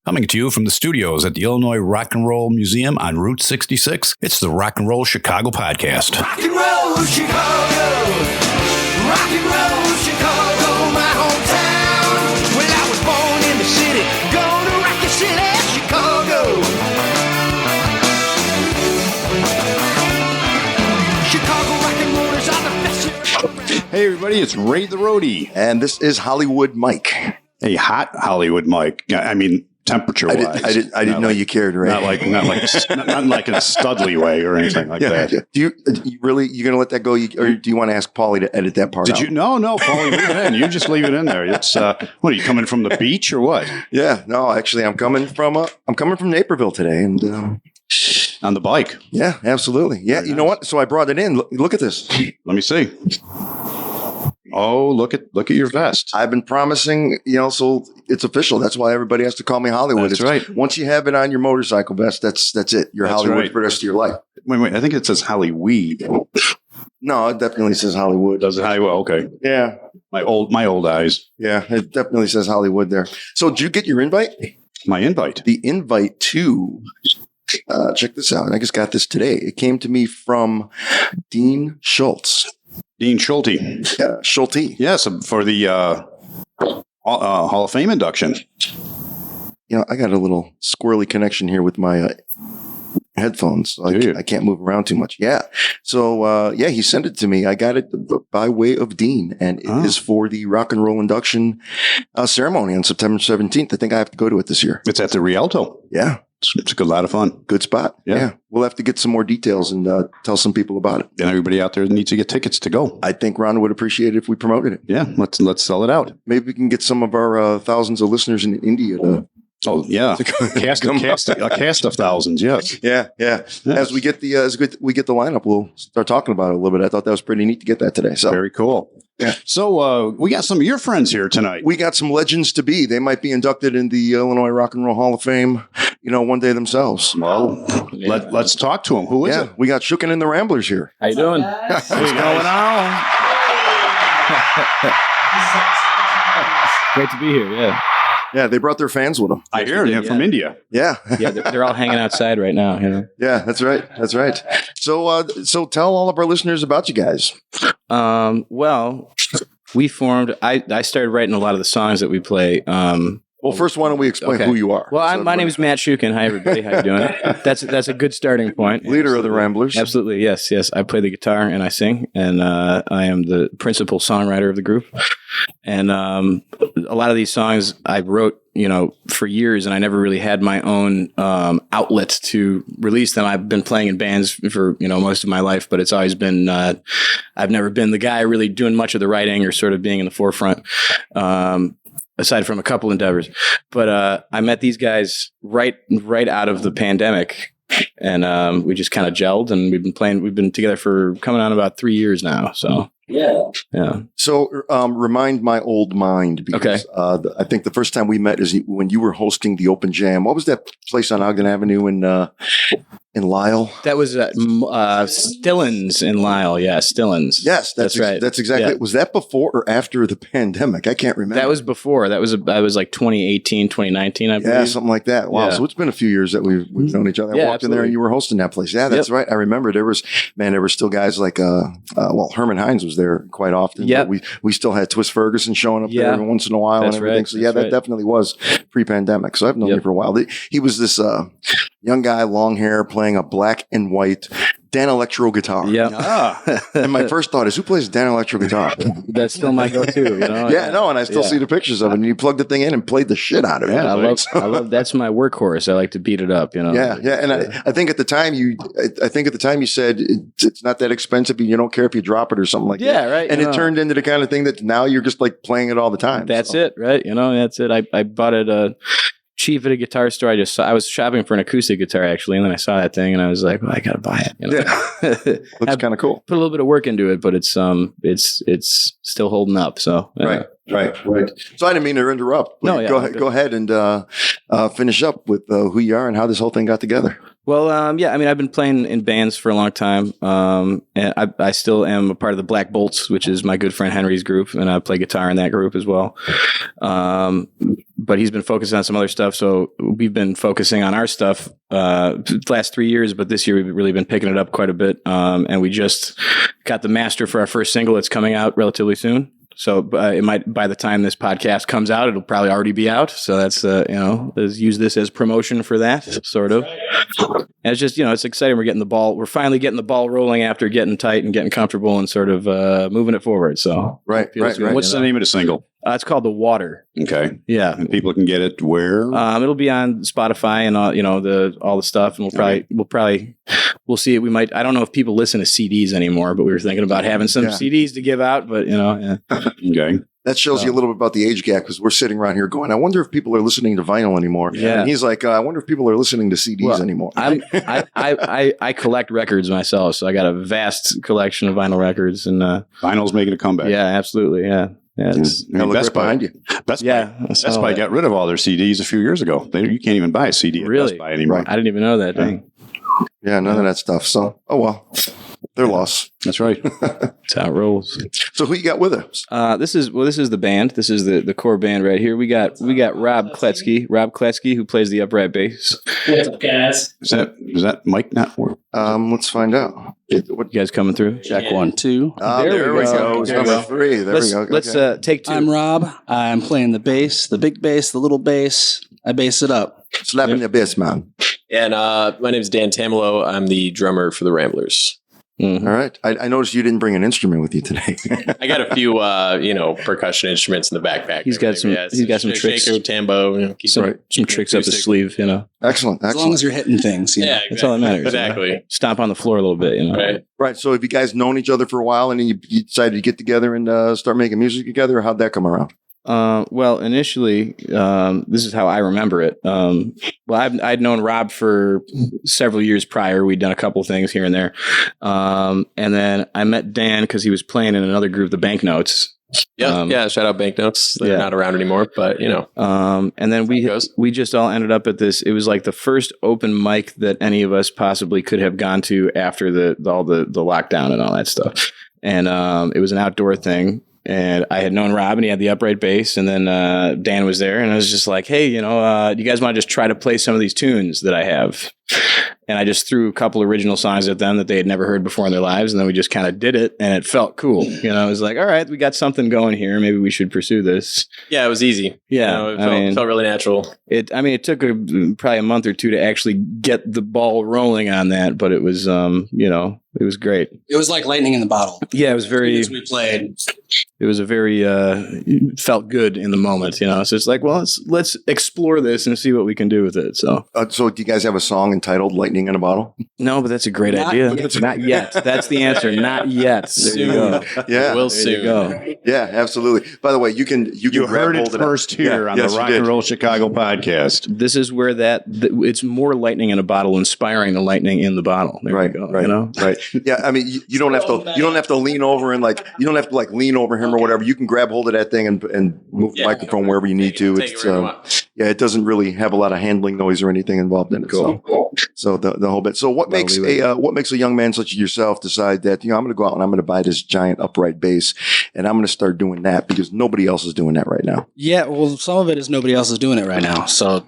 Coming to you from the studios at the Illinois Rock and Roll Museum on Route 66, it's the Rock and Roll Chicago podcast. Rock and roll Chicago, rock and roll Chicago, my hometown. Well, I was born in the city, gonna rock the city, Chicago. Chicago rock and rollers are the best. Hey everybody, it's Ray the Roadie. And this is Hollywood Mike. A hot Hollywood Mike. I mean, temperature-wise. I didn't know you cared, Ray. Not like in a Studley way or anything like that. Do you really? You gonna let that go? Or do you want to ask Paulie to edit that part out? No, Paulie, leave it in. You just leave it in there. It's what are you coming from the beach or what? Yeah, no, actually, I'm coming from Naperville today, and on the bike. Yeah, absolutely. Yeah, you know what? So I brought it in. Look at this. Let me see. Oh, look at your vest. I've been promising, so it's official. That's why everybody has to call me Hollywood. That's right. Once you have it on your motorcycle vest, that's it. You're Hollywood for the rest of your life. Wait. I think it says Hollyweed. No, it definitely says Hollywood. Does it Hollywood? Okay. Yeah. My old eyes. Yeah, it definitely says Hollywood there. So did you get your invite? My invite. The invite to check this out. I just got this today. It came to me from Dean Schultz. Dean Schulte. Yeah, Schulte. Yes, for the Hall of Fame induction. I got a little squirrely connection here with my headphones. I can't move around too much. Yeah. So, he sent it to me. I got it by way of Dean, and it is for the rock and roll induction ceremony on September 17th. I think I have to go to it this year. It's at the Rialto. Yeah. It's a good lot of fun. Good spot. Yeah. We'll have to get some more details and tell some people about it. And everybody out there needs to get tickets to go. I think Ron would appreciate it if we promoted it. Yeah, let's sell it out. Maybe we can get some of our thousands of listeners in India to... Oh yeah, a cast of thousands. Yes. Yeah. As we get the lineup, we'll start talking about it a little bit. I thought that was pretty neat to get that today. So very cool. Yeah. So we got some of your friends here tonight. We got some legends to be. They might be inducted in the Illinois Rock and Roll Hall of Fame, one day themselves. Well, let's talk to them. Who is it? We got Shukin And The Ramblers here. How you doing? What's going on? Great to be here. Yeah. Yeah, they brought their fans with them. I hear they're from India. Yeah. Yeah, they're all hanging outside right now. Yeah, that's right. So tell all of our listeners about you guys. Well, we formed. I started writing a lot of the songs that we play. Well, first, why don't we explain who you are? Well, my name is Matt Shukin. Hi, everybody. How you doing? That's a good starting point. Leader of the Ramblers. Absolutely, yes. I play the guitar and I sing, and I am the principal songwriter of the group. And a lot of these songs I wrote, for years, and I never really had my own outlet to release them. I've been playing in bands for most of my life, but it's always been I've never been the guy really doing much of the writing or sort of being in the forefront. Aside from a couple endeavors, but I met these guys right out of the pandemic, and we just kind of gelled, and we've been together for coming on about 3 years now. So yeah. So remind my old mind, because I think the first time we met is when you were hosting the Open Jam. What was that place on Ogden Avenue in Lisle? That was Stillins in Lisle. Yeah, Stillins. Yes, that's right. That's exactly. Yeah. Was that before or after the pandemic? I can't remember. That was before. That was like 2018, 2019, I believe. Yeah, something like that. Wow. Yeah. So it's been a few years that we've known each other. I walked in there and you were hosting that place. Yeah, that's right. I remember there was still guys like Herman Hines was there quite often. Yeah. We still had Twist Ferguson showing up there every once in a while and everything. Right. So that definitely was pre-pandemic. So I've known you for a while. He was this young guy, long hair, playing a black and white Dan Electro guitar. Yeah. And my first thought is, who plays Dan Electro guitar? That's still my go-to. And I still see the pictures of it. And you plugged the thing in and played the shit out of it. Yeah, I love. That's my workhorse. I like to beat it up. Yeah. And I think at the time you said it's not that expensive. You don't care if you drop it or something like that. Yeah, right. And it turned into the kind of thing that now you're just like playing it all the time. That's it, right? That's it. I bought it cheap at a guitar store. I was shopping for an acoustic guitar actually, and then I saw that thing and I was like, well, I gotta buy it. Yeah, looks kind of cool. Put a little bit of work into it, but it's still holding up. So right. So I didn't mean to interrupt. Go ahead and finish up with who you are and how this whole thing got together. Well, yeah, I mean, I've been playing in bands for a long time, and I still am a part of the Black Bolts, which is my good friend Henry's group, and I play guitar in that group as well. But he's been focusing on some other stuff, so we've been focusing on our stuff the last 3 years, but this year we've really been picking it up quite a bit, and we just got the master for our first single. It's coming out relatively soon. So it might, by the time this podcast comes out, it'll probably already be out. So that's, let's use this as promotion for that, sort of. And it's just, it's exciting. We're finally getting the ball rolling after getting tight and getting comfortable and sort of moving it forward. So right. What's the name of the single? It's called The Water. Okay. Yeah. And people can get it where? It'll be on Spotify and all the stuff, and we'll see it. We might. I don't know if people listen to CDs anymore, but we were thinking about having some CDs to give out. But Okay. That shows you a little bit about the age gap, because we're sitting around here going, I wonder if people are listening to vinyl anymore. Yeah. And he's like, I wonder if people are listening to CDs anymore. I collect records myself, so I got a vast collection of vinyl records, and Vinyl's making a comeback. Yeah, absolutely. Yeah. Yeah, Look right behind you. Best Buy got rid of all their CDs a few years ago. You can't even buy a CD at Best Buy anymore. Right. I didn't even know that. Dang. Yeah, none of that stuff. So, oh well, they're lost. That's right. That's how it rolls. So who you got with us? This is the band. This is the core band right here. We got Rob Kletsky, who plays the upright bass. What's up, guys? Is that mic not work? Let's find out. You guys coming through? Check 1, 2. There we go. It's number 3. There we go. Let's take 2. I'm Rob. I'm playing the bass, the big bass, the little bass. I bass it up. Slapping the bass, man. And my name is Dan Tamelo. I'm the drummer for the Ramblers. Mm-hmm. All right. I noticed you didn't bring an instrument with you today. I got a few, percussion instruments in the backpack. He's got some tricks. Shaker, tambo, some tricks up his sleeve, Excellent. As long as you're hitting things. Yeah, exactly. That's all that matters. Exactly. Stomp on the floor a little bit, Right. So have you guys known each other for a while, and then you decided to get together and start making music together? Or how'd that come around? Well, initially, this is how I remember it. I'd known Rob for several years prior. We'd done a couple things here and there. And then I met Dan because he was playing in another group, the Banknotes. Shout out Banknotes. They're not around anymore, but and then we just all ended up at this. It was like the first open mic that any of us possibly could have gone to after all the lockdown and all that stuff. And it was an outdoor thing. And I had known Rob, and he had the upright bass, and then Dan was there, and I was just like, hey, do you guys want to just try to play some of these tunes that I have? And I just threw a couple original songs at them that they had never heard before in their lives, and then we just kind of did it, and it felt cool. It was like, all right, we got something going here. Maybe we should pursue this. Yeah, it was easy. Yeah. It felt really natural. It took probably a month or two to actually get the ball rolling on that, but it was, it was great. It was like lightning in the bottle. Yeah, it was very. As we played. It was a very felt good in the moment, So it's like, well, let's explore this and see what we can do with it. So do you guys have a song entitled "Lightning in a Bottle"? No, but that's a great idea. Not yet. That's the answer. Not yet. There you go. Yeah, we'll soon. Go. Yeah, absolutely. By the way, you heard it first here on the Rock and Roll Chicago podcast. This is where it's more lightning in a bottle, inspiring the lightning in the bottle. There right, you go, right, right. Yeah, I mean, you don't have to lean over and you don't have to lean over him or whatever. You can grab hold of that thing and move the microphone wherever you need to. It doesn't really have a lot of handling noise or anything involved in it. Cool. So the whole bit. So what makes a young man such as yourself decide that, I'm going to go out and I'm going to buy this giant upright bass and I'm going to start doing that because nobody else is doing that right now? Yeah, well, some of it is nobody else is doing it right now. So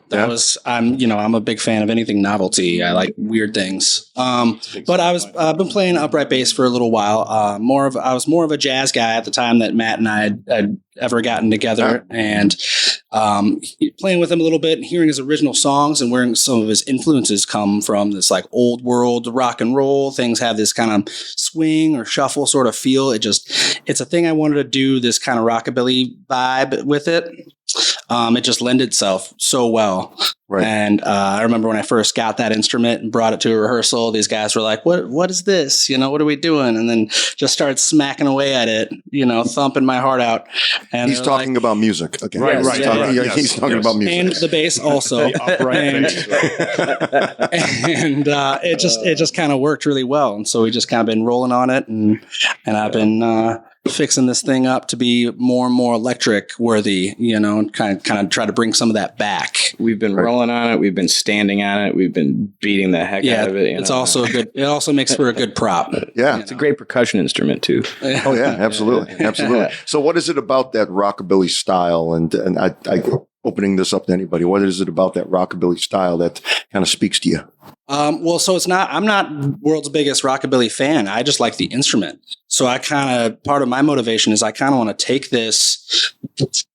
I'm a big fan of anything novelty. I like weird things. But I've been playing upright bass for a little while. I was more of a jazz guy at the time that Matt and I had ever gotten together, and playing with him a little bit and hearing his original songs and where some of his influences come from, this old world rock and roll. Things have this kind of swing or shuffle sort of feel. It's a thing I wanted to do, this kind of rockabilly vibe with it. It just lended itself so well. Right. And I remember when I first got that instrument and brought it to a rehearsal, these guys were like, what is this? What are we doing? And then just started smacking away at it, thumping my heart out. And he's talking about music. Okay. Right. He's talking about music. And the bass also. It just kind of worked really well. And so we just kind of been rolling on it. And I've been fixing this thing up to be more and more electric worthy, and kind of try to bring some of that back. We've been rolling on it. We've been standing on it. We've been beating the heck out of it. It's also it also makes for a good prop. Yeah. It's a great percussion instrument too. Oh yeah, absolutely. Absolutely. So what is it about that rockabilly style? And I opening this up to anybody, what is it about that rockabilly style that kind of speaks to you? So I'm not world's biggest rockabilly fan. I just like the instrument. So part of my motivation is I kind of want to take this,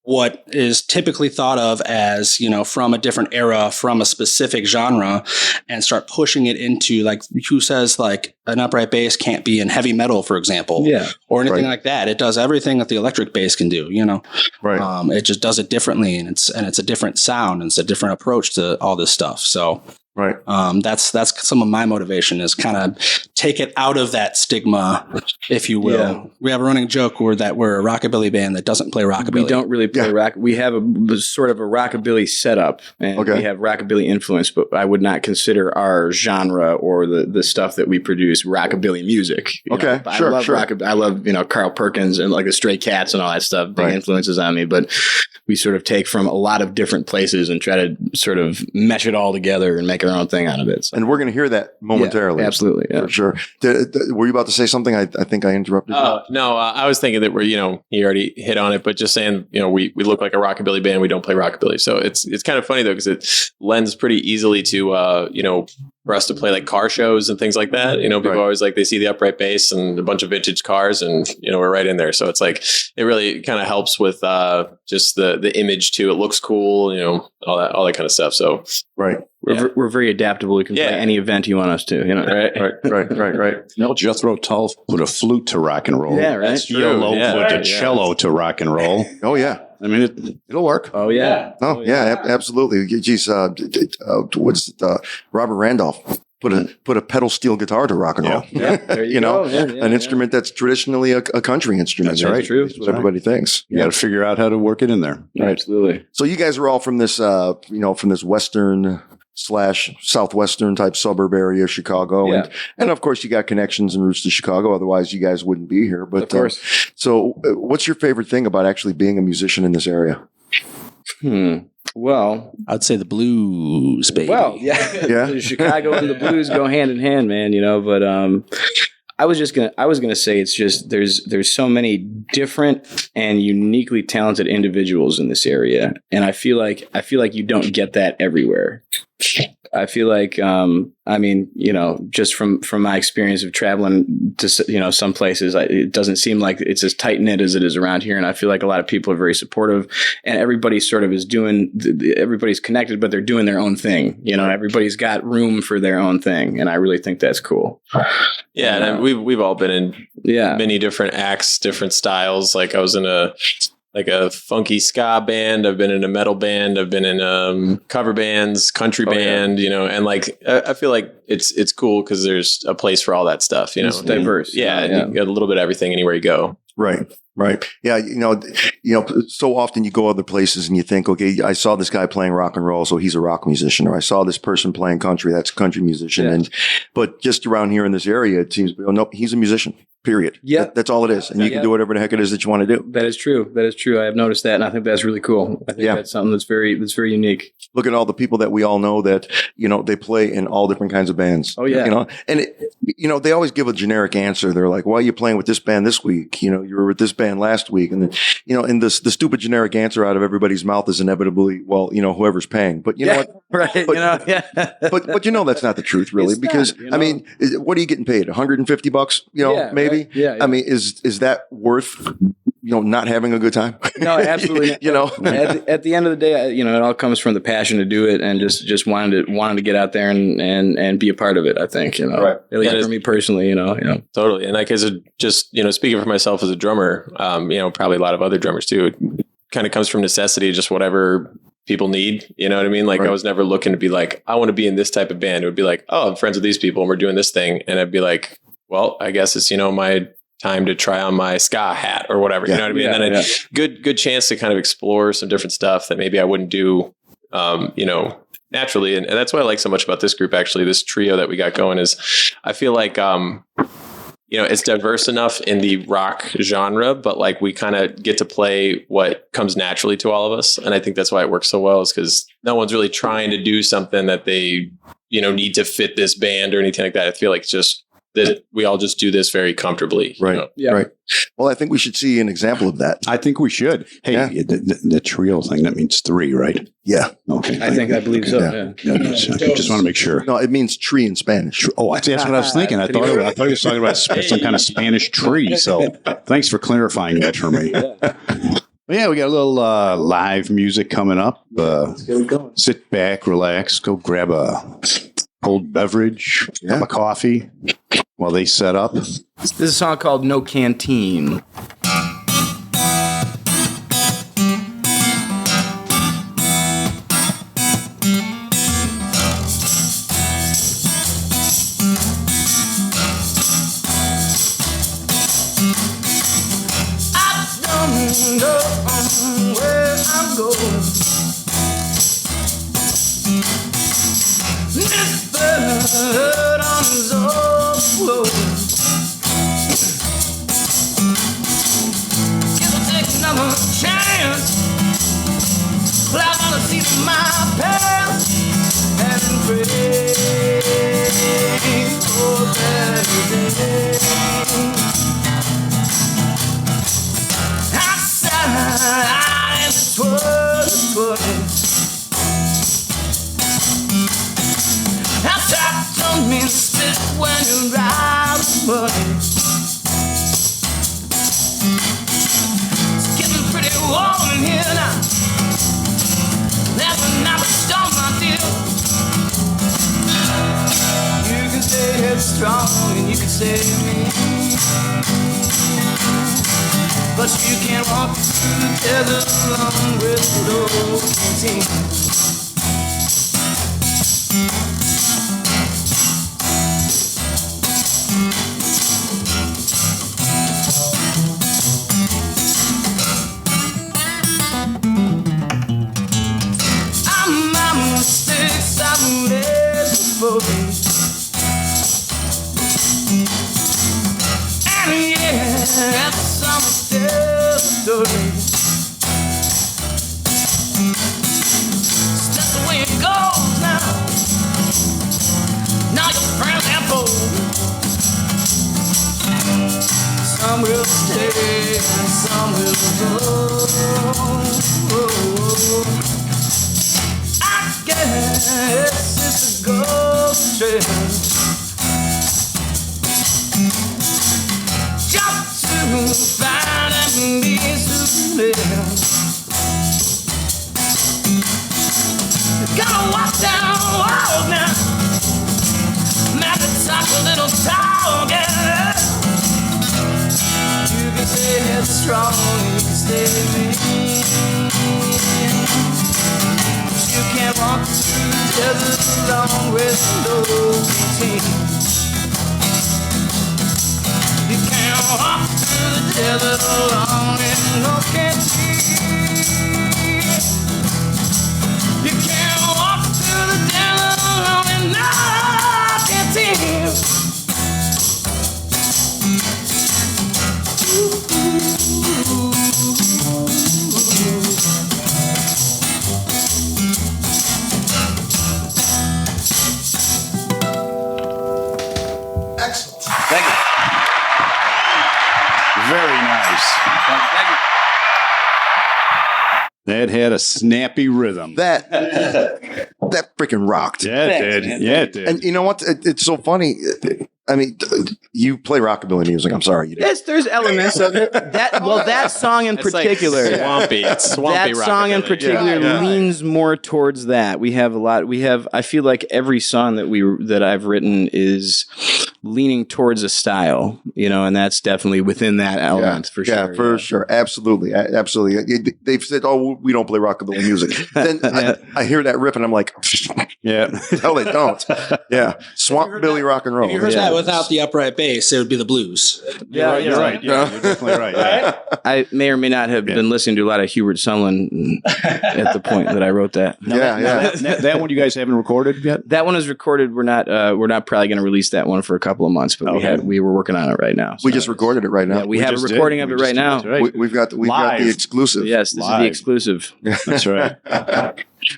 what is typically thought of as, from a different era, from a specific genre, and start pushing it into, like, who says like an upright bass can't be in heavy metal, for example, or anything like that. It does everything that the electric bass can do, Right. It just does it differently, and it's a different sound, and it's a different approach to all this stuff. So right. That's some of my motivation, is kind of take it out of that stigma, if you will. Yeah. We have a running joke we're a rockabilly band that doesn't play rockabilly. We don't really play rock. We have a sort of a rockabilly setup, and we have rockabilly influence, but I would not consider our genre or the stuff that we produce rockabilly music. Sure. I love Carl Perkins and like the Stray Cats and all that stuff. Big influences on me, but we sort of take from a lot of different places and try to sort of mesh it all together and make our own thing out of it. So. And we're going to hear that momentarily. Yeah, absolutely. Yeah. For sure. Were you about to say something? I think I interrupted you. No, I was thinking that he already hit on it, but just saying, we look like a rockabilly band. We don't play rockabilly. So it's kind of funny though, because it lends pretty easily to, for us to play like car shows and things like that. People always they see the upright bass and a bunch of vintage cars, and, we're right in there. So it's like, it really kind of helps with just the image too. It looks cool, all that kind of stuff. So, right. We're very adaptable. We can play any event you want us to, Right. Jethro Tull put a flute to rock and roll. Yeah, right. Yolo put a cello to rock and roll. Oh, yeah. I mean, it'll work. Oh, yeah. Absolutely. Geez, Robert Randolph put a pedal steel guitar to rock and roll. Yeah. There you go. An instrument that's traditionally a country instrument. That's right. True. That's what everybody thinks. You got to figure out how to work it in there. Right. Absolutely. So you guys are all from this, from this western / southwestern type suburb area of Chicago. Yeah. And of course you got connections and roots to Chicago. Otherwise you guys wouldn't be here. But of course. So what's your favorite thing about actually being a musician in this area? Well, I'd say the blues, baby. Well, yeah. Chicago and the blues go hand in hand, man, but I was gonna say it's just there's so many different and uniquely talented individuals in this area, and I feel like you don't get that everywhere. I feel like, just from my experience of traveling to, some places, it doesn't seem like it's as tight knit as it is around here. And I feel like a lot of people are very supportive, and everybody sort of is everybody's connected, but they're doing their own thing. Everybody's got room for their own thing. And I really think that's cool. Yeah. And we've all been in many different acts, different styles. Like I was in a funky ska band. I've been in a metal band. I've been in cover bands, country band, and I feel like it's cool because there's a place for all that stuff, It's diverse. And you got a little bit of everything anywhere you go. Right. Yeah. So often you go other places and you think, okay, I saw this guy playing rock and roll, so he's a rock musician, or I saw this person playing country, that's a country musician. But just around here in this area, it seems, no, he's a musician. Period. Yeah. That's all it is. And you can do whatever the heck it is that you want to do. That is true. I have noticed that. And I think that's really cool. I think that's something that's very unique. Look at all the people that we all know that, they play in all different kinds of bands. Oh, yeah. And, they always give a generic answer. They're like, why are you playing with this band this week? You were with this band last week. And then, and the stupid generic answer out of everybody's mouth is inevitably, well, whoever's paying. But you know what? Right. But that's not the truth, really, it's because, not, I mean, what are you getting paid? $150, maybe? Right. Yeah. I mean, is that worth, not having a good time? No, absolutely. At the end of the day, it all comes from the passion to do it and just wanting to get out there and be a part of it. I think, right. At least for me personally, Totally. And like, as speaking for myself as a drummer, probably a lot of other drummers too, it kind of comes from necessity, just whatever people need, you know what I mean? Like I was never looking to be like, I want to be in this type of band. It would be like, oh, I'm friends with these people and we're doing this thing. And I'd be like, well, I guess it's, my time to try on my ska hat or whatever, you know what I mean? Yeah, and then good chance to kind of explore some different stuff that maybe I wouldn't do, naturally. And that's what I like so much about this group, actually, this trio that we got going is I feel like, it's diverse enough in the rock genre, but like we kind of get to play what comes naturally to all of us. And I think that's why it works so well, is because no one's really trying to do something that they, need to fit this band or anything like that. I feel like it's just that we all just do this very comfortably. Right. Yeah. Right. Well, I think we should see an example of that. I think we should. Hey, Yeah. the trio thing, that means 3, right? Yeah. Okay. I believe so. Yeah. Yeah. Just want to make sure. No, it means tree in Spanish. Oh, that's what I was thinking. I thought he was talking about some kind of Spanish tree. So thanks for clarifying that for me. Yeah, we got a little live music coming up. Sit back, relax, go grab a cold beverage, cup of coffee while they set up. This is a song called No Canteen. I don't know where I'm going. This bird on his overflow. Gonna take another chance. Well, I'm gonna see my past and pray for better days. Outside in the 2020. Outside don't mean spit when you ride the money. It's getting pretty warm in here now. That's another storm, my dear. You can stay headstrong and you can stay mean, but you can't walk through the desert alone with no canteen. I'm my mistakes I've made before. And yeah, that's some story. That's the way it goes now. Now your friends have both. Some will stay and some will go. I guess it's a ghost train. Just to find and be to live. Gotta walk down the road now. Maybe talk a little talk, yeah. You can stay headstrong, you can stay mean. But you can't walk through the desert alone with no routine. You can't walk through the desert alone in no canteen. You can't walk through the desert alone in no canteen. Excellent. Thank you. Very nice. That had a snappy rhythm. That freaking rocked. Yeah, it did. Yeah, it did. And you know what? It's so funny. I mean, you play rockabilly music. I'm sorry. You do. Yes, there's elements of it. That song in It's particular. like swampy. It's swampy. That song in rockabilly. particular Yeah. leans more towards that. We have a lot. I feel like every song that I've written is leaning towards a style, and that's definitely within that element for sure. Yeah, for sure. Absolutely. Absolutely. They've said, oh, we don't play rockabilly music. Then I hear that riff and I'm like, Yeah. no, they don't. Yeah. Swamp Billy rock and roll. If you heard that without the upright bass, it would be the blues. Yeah, you're right. Yeah, you're definitely right. Yeah. I may or may not have been listening to a lot of Hubert Sutherland at the point that I wrote that. Yeah. That one you guys haven't recorded yet? That one is recorded. We're not probably going to release that one for a couple of months, but we were working on it right now. We just recorded it right now. Yeah, we have a recording of it right now. We've got the exclusive. Yes, this is the exclusive. That's right.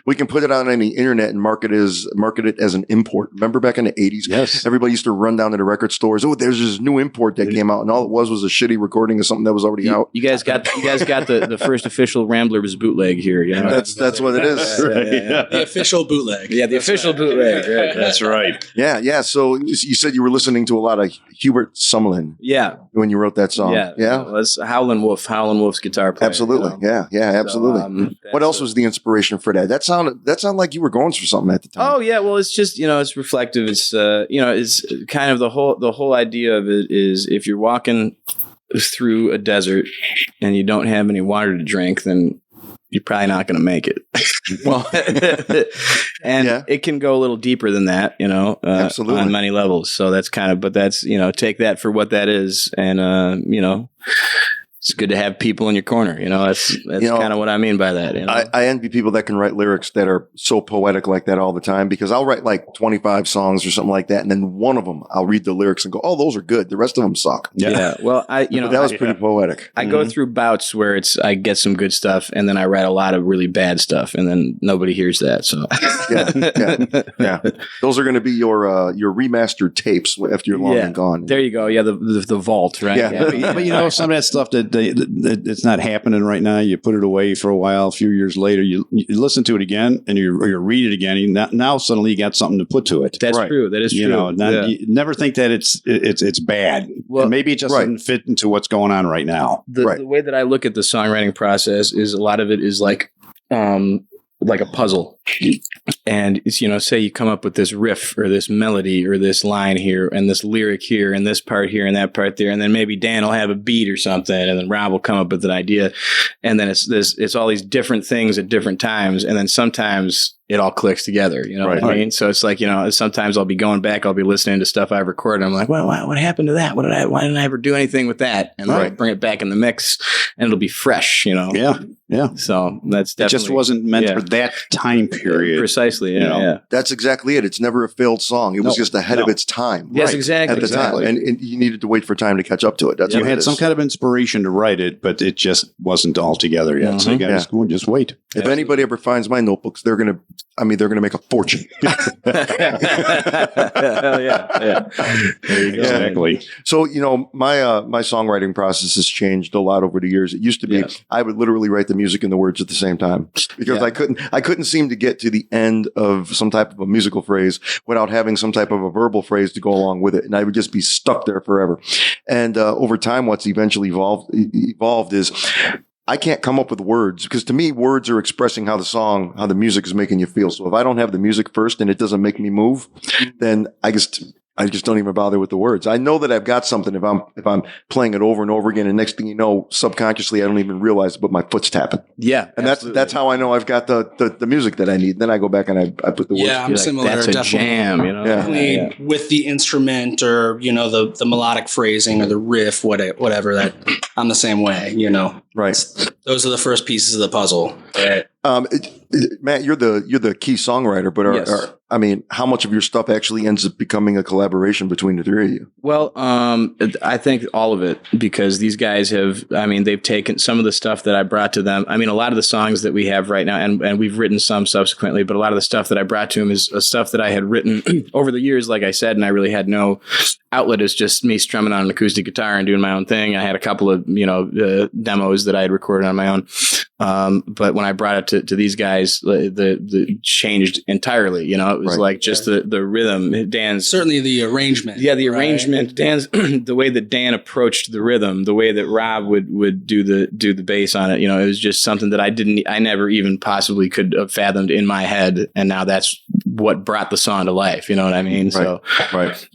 We can put it on any internet and market it as an import. Remember back in the 80s? Yes. Everybody used to run down to the record stores. Oh, there's this new import that came out, and all it was a shitty recording of something that was already out. You guys got the first official Ramblers bootleg here. You know? That's what it is. The official bootleg. Yeah, the official bootleg. Right. That's right. Yeah. So you said you were listening to a lot of Hubert Sumlin. Yeah. When you wrote that song. Yeah. Well, that's Howlin' Wolf's guitar player. Absolutely. You know? Yeah, absolutely. What else was the inspiration for that? That sounded like you were going through something at the time. Oh yeah, well it's just, it's reflective. It's it's kind of the whole idea of it is if you're walking through a desert and you don't have any water to drink, then you're probably not going to make it. Well, and it can go a little deeper than that, absolutely, on many levels. So that's but that's, take that for what that is. And, it's good to have people in your corner. That's kind of what I mean by that. I envy people that can write lyrics that are so poetic like that all the time, because I'll write like 25 songs or something like that, and then one of them I'll read the lyrics and go, "Oh, those are good." The rest of them suck. Yeah. Well, but that was pretty poetic. I go through bouts where I get some good stuff, and then I write a lot of really bad stuff, and then nobody hears that. So yeah. Those are going to be your remastered tapes after you're long and gone. There you go. Yeah, the vault, right? Yeah. But some of that stuff that it's not happening right now. You put it away for a while. A few years later, you listen to it again, and you read it again. Now suddenly you got something to put to it. That's true. That is true. You never think that it's bad. Well, and maybe it just doesn't fit into what's going on right now. The way that I look at the songwriting process is a lot of it is like a puzzle. And it's, say you come up with this riff or this melody or this line here and this lyric here and this part here and that part there. And then maybe Dan will have a beat or something, and then Rob will come up with an idea. And then it's all these different things at different times. And then sometimes it all clicks together. You know what I mean? So it's like, sometimes I'll be going back, I'll be listening to stuff I've recorded. I'm like, well, what happened to that? Why didn't I ever do anything with that? And then I'll bring it back in the mix and it'll be fresh, Yeah. So that's definitely. It just wasn't meant for that time period. Precisely. Yeah. That's exactly it. It's never a failed song. It was just ahead of its time. Yes, exactly. At the time. And you needed to wait for time to catch up to it. That's you had some kind of inspiration to write it, but it just wasn't all together yet. So you got to just wait. If anybody ever finds my notebooks, they're going to make a fortune. Hell yeah. There you go. Exactly. So, my songwriting process has changed a lot over the years. It used to be I would literally write the music and the words at the same time, because I couldn't seem to get to the end of some type of a musical phrase without having some type of a verbal phrase to go along with it. And I would just be stuck there forever. And over time, what's eventually evolved is I can't come up with words, because to me, words are expressing how the music is making you feel. So if I don't have the music first and it doesn't make me move, then I just don't even bother with the words. I know that I've got something if I'm playing it over and over again, and next thing you know, subconsciously I don't even realize it, but my foot's tapping. Yeah, and that's how I know I've got the music that I need. Then I go back and I put the words. Yeah, I'm similar. That's a jam, Definitely with the instrument or the melodic phrasing or the riff, whatever. That I'm the same way. Right. Those are the first pieces of the puzzle. Right. Matt, you're the key songwriter, but how much of your stuff actually ends up becoming a collaboration between the three of you? Well, I think all of it, because these guys they've taken some of the stuff that I brought to them. A lot of the songs that we have right now, and we've written some subsequently, but a lot of the stuff that I brought to them is stuff that I had written over the years, like I said, and I really had no outlet. It's just me strumming on an acoustic guitar and doing my own thing. I had a couple of, demos that I had recorded on my own. But when I brought it to these guys, the changed entirely. It was like just the rhythm. Dan's certainly the arrangement. Yeah, the arrangement. Dan's the way that Dan approached the rhythm, the way that Rob would do the bass on it. It was just something that I never even possibly could have fathomed in my head, and now that's what brought the song to life. You know what I mean? Right. So right.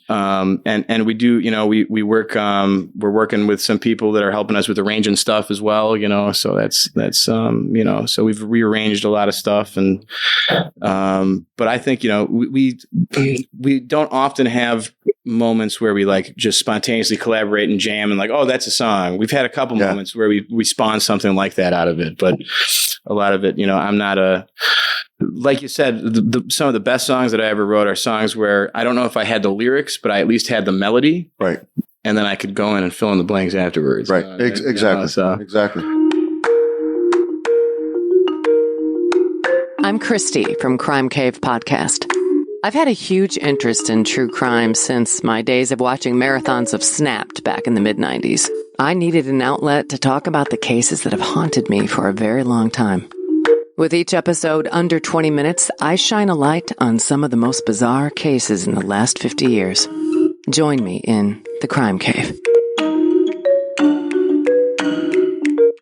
And we do. We work. We're working with some people that are helping us with arranging stuff as well. So that's. So we've rearranged a lot of stuff, and but I think we don't often have moments where we like just spontaneously collaborate and jam and like, oh, that's a song. We've had a couple moments where we spawn something like that out of it, but a lot of it, I'm not like you said, some of the best songs that I ever wrote are songs where I don't know if I had the lyrics, but I at least had the melody. Right. And then I could go in and fill in the blanks afterwards. Right. Exactly. Exactly. I'm Christy from Crime Cave Podcast. I've had a huge interest in true crime since my days of watching marathons of Snapped back in the mid-90s. I needed an outlet to talk about the cases that have haunted me for a very long time. With each episode under 20 minutes, I shine a light on some of the most bizarre cases in the last 50 years. Join me in The Crime Cave.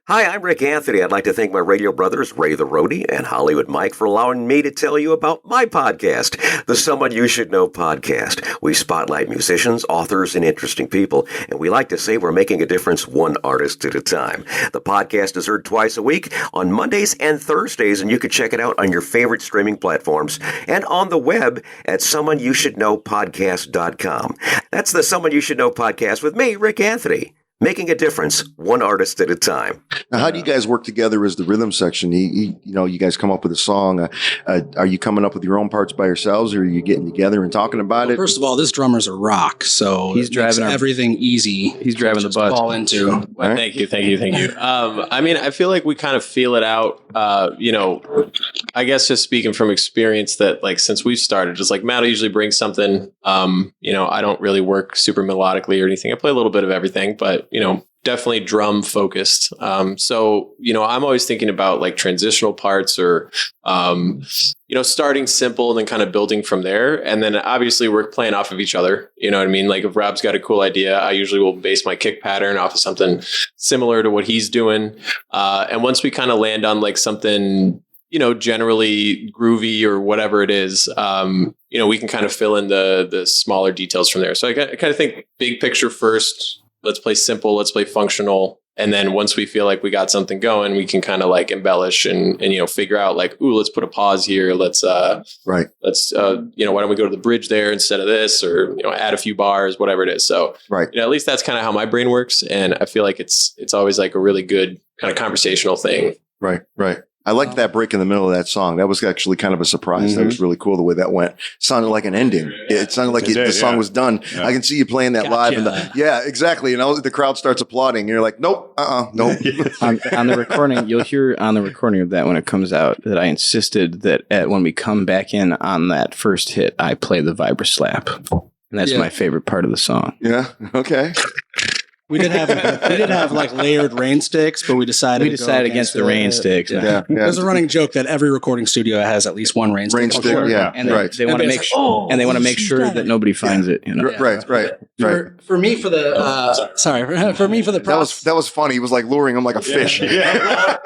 Hi, I'm Rick Anthony. I'd like to thank my radio brothers, Ray the Roadie and Hollywood Mike, for allowing me to tell you about my podcast, the Someone You Should Know podcast. We spotlight musicians, authors, and interesting people, and we like to say we're making a difference one artist at a time. The podcast is heard twice a week on Mondays and Thursdays, and you can check it out on your favorite streaming platforms and on the web at someoneyoushouldknowpodcast.com. That's the Someone You Should Know podcast with me, Rick Anthony. Making a difference, one artist at a time. Now, how do you guys work together as the rhythm section? You guys come up with a song. Are you coming up with your own parts by yourselves, or are you getting together and talking about it? First of all, this drummer's a rock, so he's driving everything easy. He's driving the bus. Fall into. Well, Right. Thank you. I mean, I feel like we kind of feel it out. I guess just speaking from experience, that like since we've started, just like Matt will usually bring something. I don't really work super melodically or anything. I play a little bit of everything, but definitely drum focused. So, I'm always thinking about like transitional parts or, starting simple and then kind of building from there. And then obviously we're playing off of each other. You know what I mean? Like if Rob's got a cool idea, I usually will base my kick pattern off of something similar to what he's doing. And once we kind of land on like something, generally groovy or whatever it is, we can kind of fill in the smaller details from there. So I kind of think big picture first. Let's play simple. Let's play functional. And then once we feel like we got something going, we can kind of like embellish and figure out like, ooh, let's put a pause here. Let's why don't we go to the bridge there instead of this, or, add a few bars, whatever it is. So, at least that's kind of how my brain works. And I feel like it's always like a really good kind of conversational thing. Right. I liked that break in the middle of that song. That was actually kind of a surprise. Mm-hmm. That was really cool the way that went. It sounded like an ending. It sounded like the song was done. Yeah. I can see you playing that live. And exactly. And the crowd starts applauding. And you're like, nope, nope. on the recording, you'll hear on the recording of that when it comes out that I insisted that when we come back in on that first hit, I play the vibra slap. And that's my favorite part of the song. Yeah. Okay. We did have like layered rain sticks, but we decided against the rain sticks. Yeah. There's a running joke that every recording studio has at least one rain stick. And they want to make sure that nobody finds it. Right. For me, for the process, that was funny. He was like luring him like a fish. I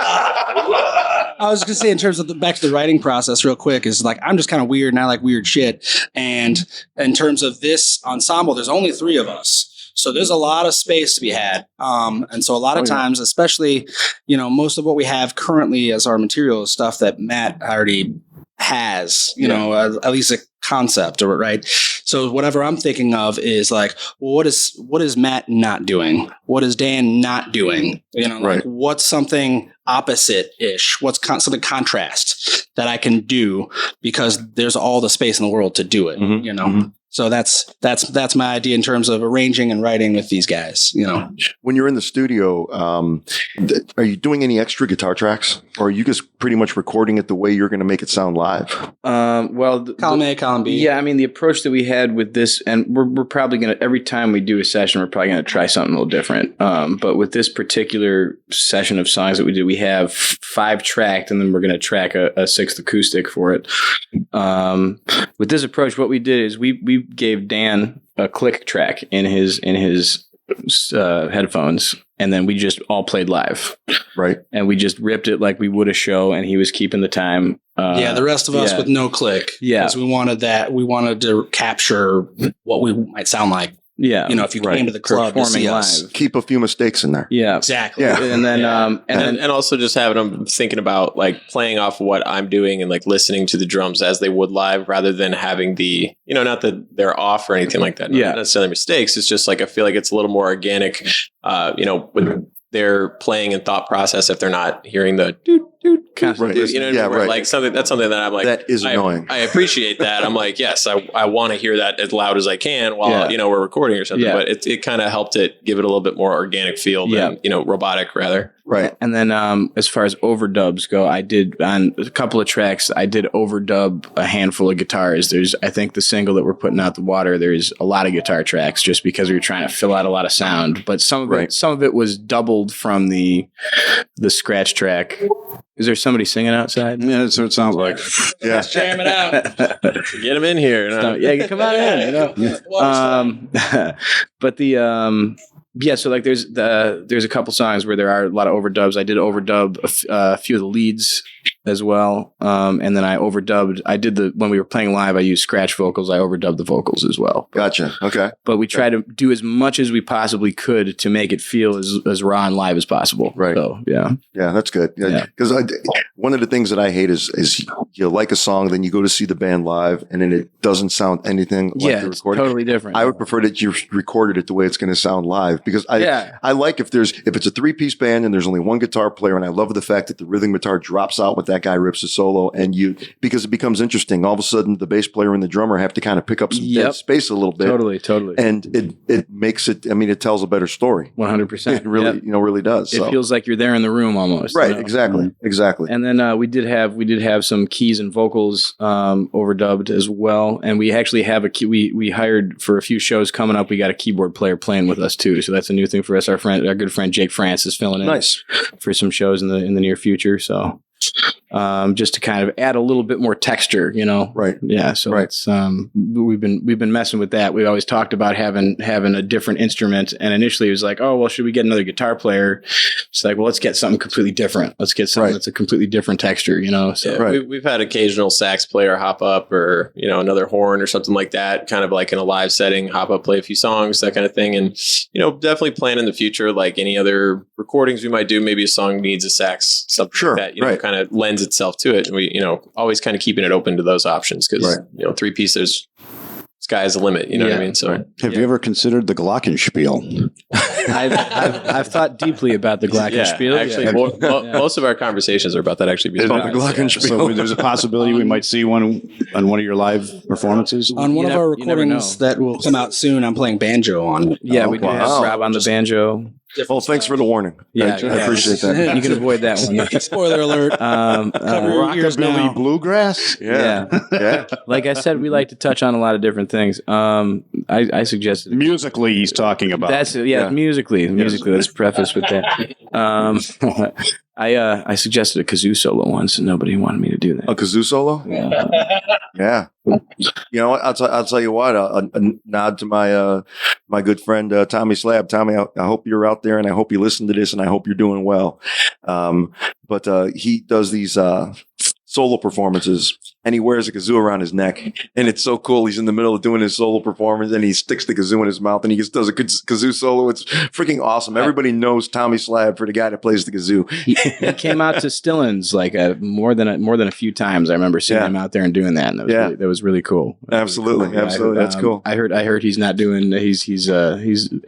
was going to say, in terms of back to the writing process real quick, is like, I'm just kind of weird and I like weird shit. And in terms of this ensemble, there's only 3 of us. So there's a lot of space to be had. And so a lot of times, especially, most of what we have currently as our material is stuff that Matt already has, at least a concept, or right. So whatever I'm thinking of is like, well, what is Matt not doing? What is Dan not doing? Like what's something opposite-ish? What's something contrast that I can do, because there's all the space in the world to do it, Mm-hmm. So that's my idea in terms of arranging and writing with these guys. When you're in the studio, are you doing any extra guitar tracks, or are you just pretty much recording it the way you're going to make it sound live? Column A, column B. Yeah, I mean, the approach that we had with this, and we're probably going to, every time we do a session, we're probably going to try something a little different. But with this particular session of songs that we did, we have 5 tracked, and then we're going to track a 6th acoustic for it. With this approach, what we did is we gave Dan a click track in his headphones, and then we just all played live. Right. And we just ripped it like we would a show, and he was keeping the time. The rest of us with no click. Yeah. Because we wanted to capture what we might sound like Yeah. You know, if you came to the club to see us. live. Keep a few mistakes in there. Yeah. Exactly. Yeah. And then, and also just having them thinking about like playing off what I'm doing and like listening to the drums as they would live rather than having the, you know, not that they're off or anything like that. Not necessarily mistakes. It's just like, I feel like it's a little more organic, you know, with their playing and thought process if they're not hearing the doot, doot, Right. you know what I mean? Right. Like something that I'm like, That is annoying. I appreciate that. I'm like, yes, I want to hear that as loud as I can while, you know, we're recording or something, but it kind of helped it give it a little bit more organic feel than, you know, robotic rather. Right. And then as far as overdubs go, I did on a couple of tracks, I did overdub a handful of guitars. There's, I think the single that we're putting out the water, there's a lot of guitar tracks just because we were trying to fill out a lot of sound. But some of it was doubled from the scratch track. Is there somebody singing outside? Yeah, that's what it sounds like. Yeah. Jam it out. Get them in here. You know? Yeah, come on in. You know? But the so like there's a couple songs where there are a lot of overdubs. I did overdub a few of the leads as well, and then I overdubbed. I did when we were playing live, I used scratch vocals. I overdubbed the vocals as well. Gotcha. Okay. But we tried to do as much as we possibly could to make it feel as raw and live as possible. Right. So yeah, that's good. Because one of the things that I hate is you like a song, then you go to see the band live, and then it doesn't sound anything like the recording. Totally different. I would prefer that you recorded it the way it's going to sound live, because I like if it's a 3-piece band and there's only one guitar player, and I love the fact that the rhythm guitar drops out with that guy rips a solo, and because it becomes interesting. All of a sudden, the bass player and the drummer have to kind of pick up some dead space a little bit. Totally. And it makes it. I mean, it tells a better story. 100%. It really, really does. It feels like you're there in the room almost. Right. You know? Exactly. And then we did have some keys and vocals overdubbed as well. And we actually have we hired for a few shows coming up. We got a keyboard player playing with us too. So that's a new thing for us. Our good friend Jake France is filling in for some shows in the near future. So just to kind of add a little bit more texture, you know. Right. Yeah. So it's we've been messing with that. We always talked about having a different instrument, and initially it was like, oh well, should we get another guitar player? It's like, well, let's get something completely different. Let's get something that's a completely different texture, you know. So we've had occasional sax player hop up, or you know, another horn or something like that, kind of like in a live setting, hop up, play a few songs, that kind of thing. And you know, definitely plan in the future, like any other recordings we might do, maybe a song needs a sax, something like that, you know, kind of lends itself to it. And we, you know, always kind of keeping it open to those options, because you know, 3 pieces, sky is the limit. You know what I mean? So have you ever considered the glockenspiel? I've thought deeply about the glockenspiel. Actually, most of our conversations are about that. Actually, about the glockenspiel. So there's a possibility we might see one on one of your live performances. On one of our recordings that will come out soon, I'm playing banjo on. Yeah, we do have Rob on the banjo. Well, thanks for the warning. Yeah, I appreciate that. You can avoid that one. Spoiler alert. Cover your ears now. Rockabilly bluegrass. Yeah. Like I said, we like to touch on a lot of different things. I suggested Musically, he's talking about. Musically. Let's preface with that. I suggested a kazoo solo once, and nobody wanted me to do that. A kazoo solo? Yeah. You know what? I'll tell you what. A nod to my good friend Tommy Slab. Tommy, I hope you're out there, and I hope you listen to this, and I hope you're doing well. But he does these solo performances, and he wears a kazoo around his neck, and it's so cool. He's in the middle of doing his solo performance, and he sticks the kazoo in his mouth, and he just does a kazoo solo. It's freaking awesome. Everybody knows Tommy Slab for the guy that plays the kazoo. He came out to Stillins like more than a few times. I remember seeing him out there and doing that, and that was really cool. Absolutely. That's cool. I heard he's not doing. He's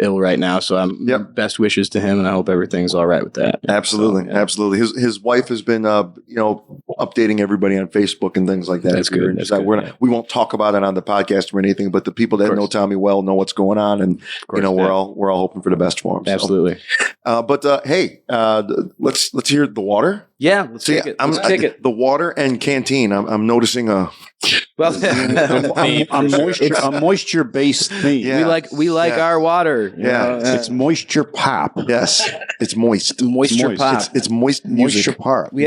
ill right now, so best wishes to him, and I hope everything's all right with that. Absolutely. His wife has been updating everybody on Facebook and things like that. That's good. We won't talk about it on the podcast or anything, but the people that know Tommy well know what's going on, and we're all hoping for the best for him. Absolutely. So. Hey, let's hear The Water. Yeah, let's take it. The Water and Canteen. I'm noticing a moisture-based theme. Yeah. We like our water. It's moisture pop. Yes, it's moist. Moisture pop. It's moist music. Moisture pop. We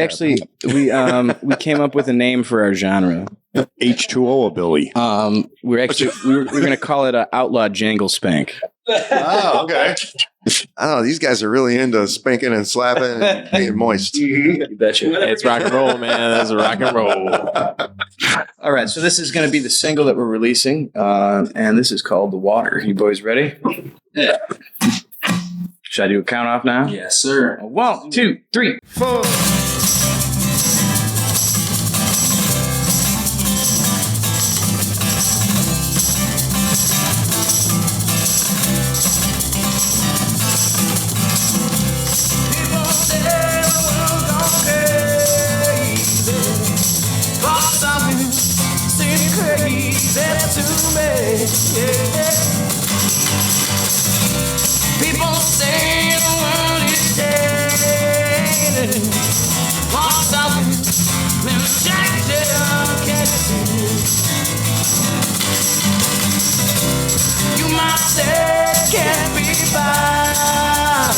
we came up with a name for our genre. H2O ability. We're going to call it Outlaw Jangle Spank. Oh, okay. I don't know. These guys are really into spanking and slapping and being moist. You betcha. It's rock and roll, man. That's rock and roll. All right, so this is going to be the single that we're releasing, and this is called The Water. You boys ready? Yeah. Should I do a count off now? Yes, sir. 1, 2, 3, 4. People say the world is dead. Walks out with them jagged you might say can't be found.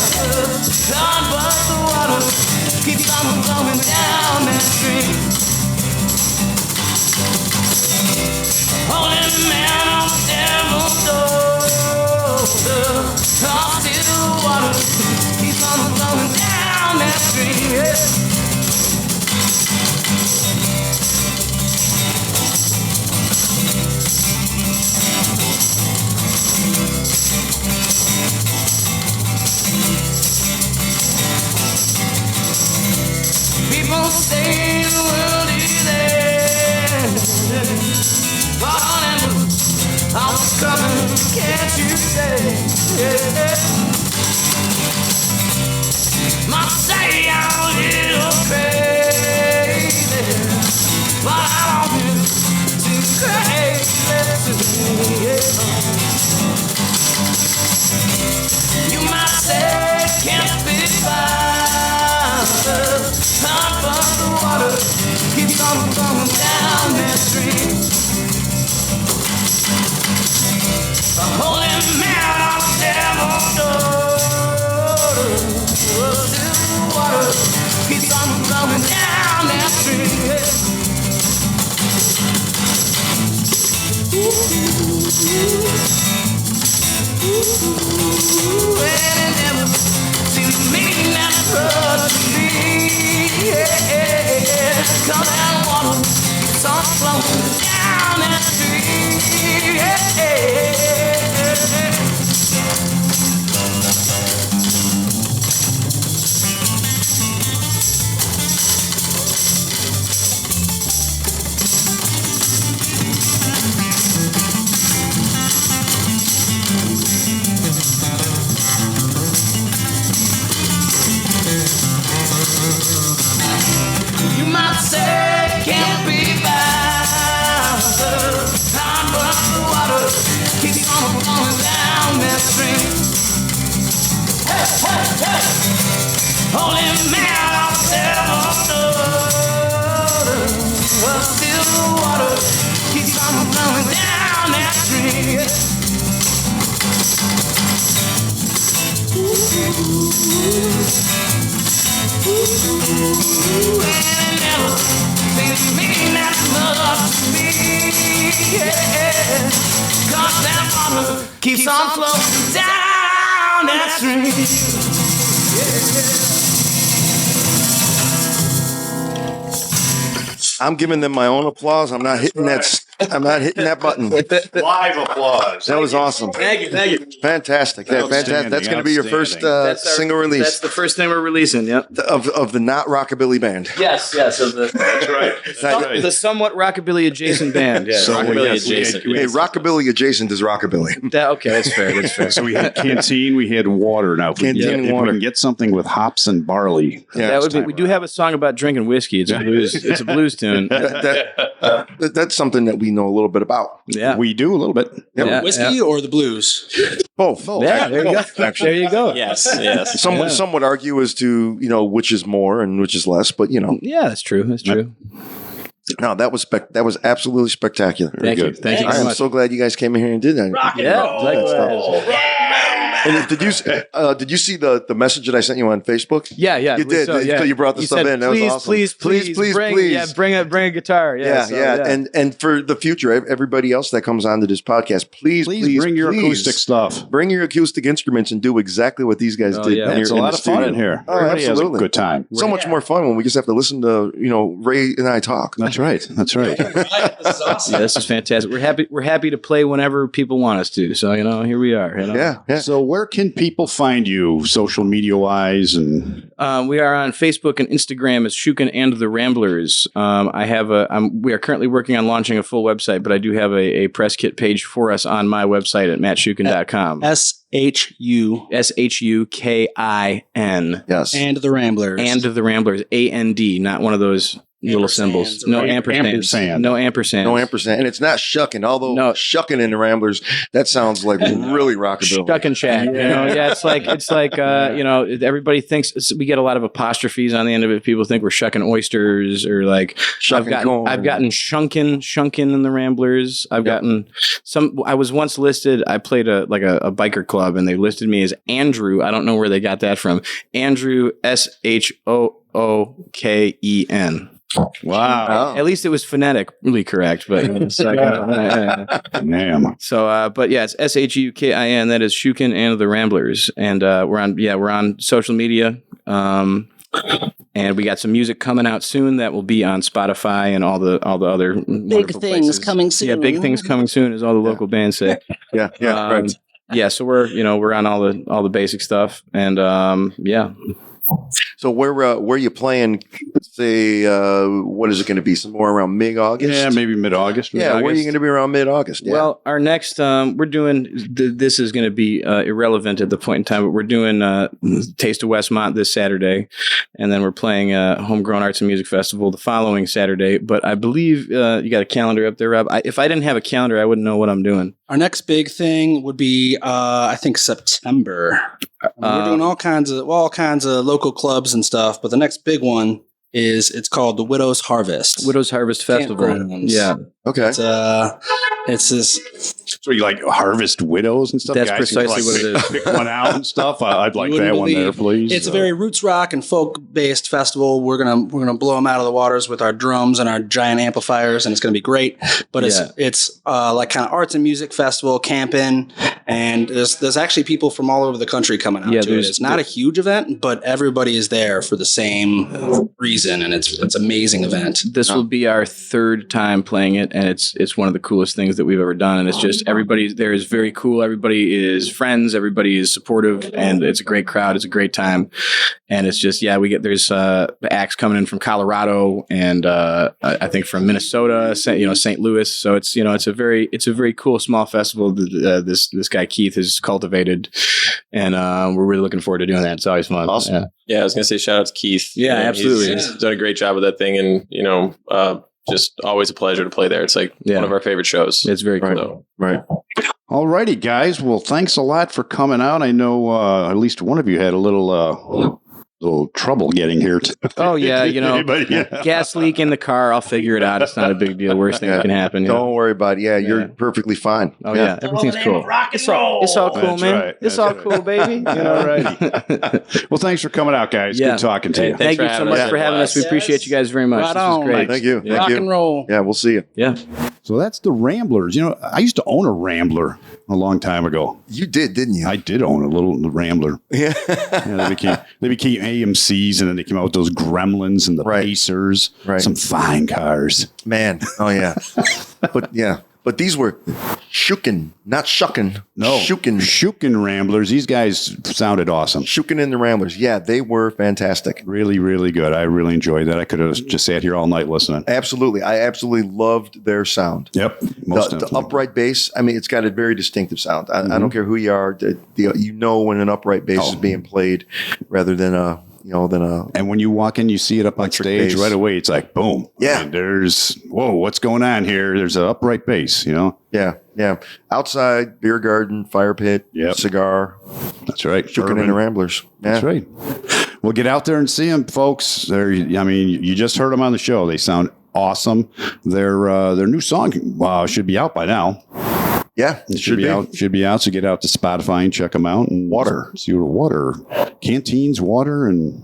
God, but the water keeps on flowing down that stream. Holy man on the devil's door. Cause still water keeps on flowing down that stream. Yeah. People say the world is end. Falling, I was coming, can't you say? Yeah. Might say I'm a little crazy, but I don't feel too crazy to me. Yeah. You might say can't be found. Time for the water keeps on flowing down that stream. The holy man on the devil's door. The water keeps on flowing down that stream. Ooh, and it never seems to mean that much to me. Yeah, cause that water keeps on flowing down that stream. You might say can't be found. Time but the water keeps on flowing down that stream. Hey, hey, hey. Holy man, I'll tell but still the water keeps on flowing down that stream. Ooh, and it never seems to mean that much to me. Yeah, cause that water keeps on flowing down that stream. I'm giving them my own applause. I'm not hitting that. I'm not hitting that button. Live applause. That was awesome. Thank you. Fantastic. Fantastic. That's going to be your first single release. That's the first thing we're releasing, yep. of the not rockabilly band. Yes. Of the, That's right. the somewhat rockabilly adjacent band. Yeah. So Rockabilly yes, adjacent. Hey, rockabilly adjacent is rockabilly. Okay, that's fair. So we had canteen, we had water. Now, if we, Canteen and if water. we can get something with hops and barley. Yeah, That would be. We do have a song about drinking whiskey. It's a blues. It's a blues tune. That's something that we know a little bit about. Yeah. We do a little bit. Yeah. Whiskey or the blues? Both. Yeah, there you go. There you go. Yes. Some would argue as to which is more and which is less, but Yeah, that's true. no, that was absolutely spectacular. Thank you. good. Thank you I very am much. so glad you guys came in here and did that. Yeah, likewise. And did you see the message that I sent you on Facebook? Yeah, You did. So, So you brought the stuff in. That was awesome. Please, bring, Yeah, bring a guitar. Yeah. And for the future, everybody else that comes onto this podcast, please bring your acoustic stuff. Bring your acoustic instruments and do exactly what these guys did. Yeah. It's a lot of fun in here. Oh, Everybody has a absolutely. good time. So much more fun when we just have to listen to Ray and I talk. That's right. This is awesome. Yeah, this is fantastic. We're happy to play whenever people want us to. So here we are. Yeah. So where can people find you, social media wise? And we are on Facebook and Instagram as Shukin And The Ramblers. We are currently working on launching a full website, but I do have a press kit page for us on my website at mattshukin.com. SHU. SHUKIN. Yes. And the Ramblers. And The Ramblers. AND, not one of those little symbols. No ampersand. No ampersand. No ampersand. And it's not shucking, although Shukin' in the Ramblers, that sounds like really rockabilly. Shuck and shack. It's like everybody thinks we get a lot of apostrophes on the end of it. People think we're shucking oysters or like I've gotten Shunkin in the Ramblers. I've gotten some. I was once listed. I played a biker club and they listed me as Andrew. I don't know where they got that from. Andrew SHOOKEN. wow. At least it was phonetically correct, but it's like, damn. So, but yeah, it's SHUKIN. That is Shukin And The Ramblers, and we're on social media, and we got some music coming out soon that will be on Spotify and all the other big things places. coming soon. Yeah, big things coming soon, as all the local bands say. Yeah, right. Yeah, so we're on all the basic stuff, and yeah. So where you playing? Say, what is it going to be? Somewhere around mid-August? Yeah, maybe mid-August. Yeah, where are you going to be around mid-August? Yeah. Well, our next, we're doing, this is going to be irrelevant at the point in time, but we're doing Taste of Westmont this Saturday, and then we're playing Homegrown Arts and Music Festival the following Saturday. But I believe you got a calendar up there, Rob. If I didn't have a calendar, I wouldn't know what I'm doing. Our next big thing would be, I think, September. We're doing all kinds of local clubs and stuff, but the next big one it's called the Widow's Harvest. Widow's Harvest Festival. Campgrounds. Yeah. Okay. It's this. So you like harvest widows and stuff? That's Guys precisely who, what it is. Pick one out and stuff. I'd like You that wouldn't one there, believe. please. It's a very roots rock and folk based festival. We're gonna blow them out of the waters with our drums and our giant amplifiers, and it's gonna be great. But it's like kind of arts and music festival, camping, and there's actually people from all over the country coming out to it. It's not a huge event, but everybody is there for the same reason, and it's an amazing event. This will be our third time playing it, and it's one of the coolest things that we've ever done. And it's just everybody there is very cool. Everybody is friends. Everybody is supportive, and it's a great crowd. It's a great time, and it's just there's acts coming in from Colorado and I think from Minnesota, St. Louis. So it's it's a very cool small festival that this guy Keith has cultivated, and we're really looking forward to doing that. It's always fun. Awesome. Yeah, I was gonna say shout out to Keith. Yeah, absolutely. He's done a great job with that thing, and just always a pleasure to play there. It's like one of our favorite shows. It's very cool. So. Right. All righty, guys. Well, thanks a lot for coming out. I know at least one of you had a little trouble getting here. Oh yeah, Anybody? gas leak in the car. I'll figure it out. It's not a big deal. Worst thing that can happen. Don't worry about it. Yeah, you're perfectly fine. Oh yeah, everything's cool. It's all cool, That's man. right. It's all cool, baby. All righty. Well, thanks for coming out, guys. Yeah. Good talking to you. Thank you so much for having us. We appreciate you guys very much. Right This on. is great. Thank you. Rock and roll. Yeah, we'll see you. Yeah. So that's the Ramblers. I used to own a Rambler a long time ago. You did, didn't you? I did own a little Rambler. Yeah. They became AMCs, and then they came out with those Gremlins and the Pacers. Right. Some fine cars. Man. Oh yeah. But these were Shukin, not Shukin. No. Shukin Ramblers. These guys sounded awesome. Shukin and the Ramblers. Yeah, they were fantastic. Really, really good. I really enjoyed that. I could have just sat here all night listening. Absolutely. I absolutely loved their sound. Yep. The upright bass, I mean, it's got a very distinctive sound. I don't care who you are. When an upright bass is being played rather than and when you walk in, you see it up on stage bass. right away. It's like, boom. Yeah. I mean, what's going on here? There's an upright bass, Yeah. Outside, beer garden, fire pit, cigar. That's right. Shukin and the Ramblers. Yeah. That's right. Well, get out there and see them, folks. You just heard them on the show. They sound awesome. Their new song should be out by now. Yeah, It should be out. Should be out. So get out to Spotify and check them out. And see what water, canteens, water, and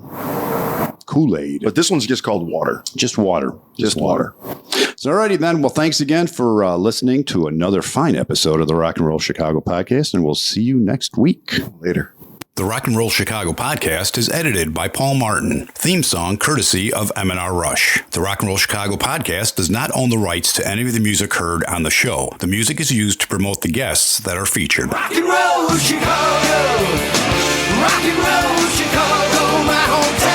Kool-Aid. But this one's just called Water. Just water. Just water. So, alrighty then. Well, thanks again for listening to another fine episode of the Rock and Roll Chicago podcast, and we'll see you next week. Later. The Rock and Roll Chicago podcast is edited by Paul Martin. Theme song courtesy of M&R Rush. The Rock and Roll Chicago podcast does not own the rights to any of the music heard on the show. The music is used to promote the guests that are featured. Rock and roll Chicago, my hometown.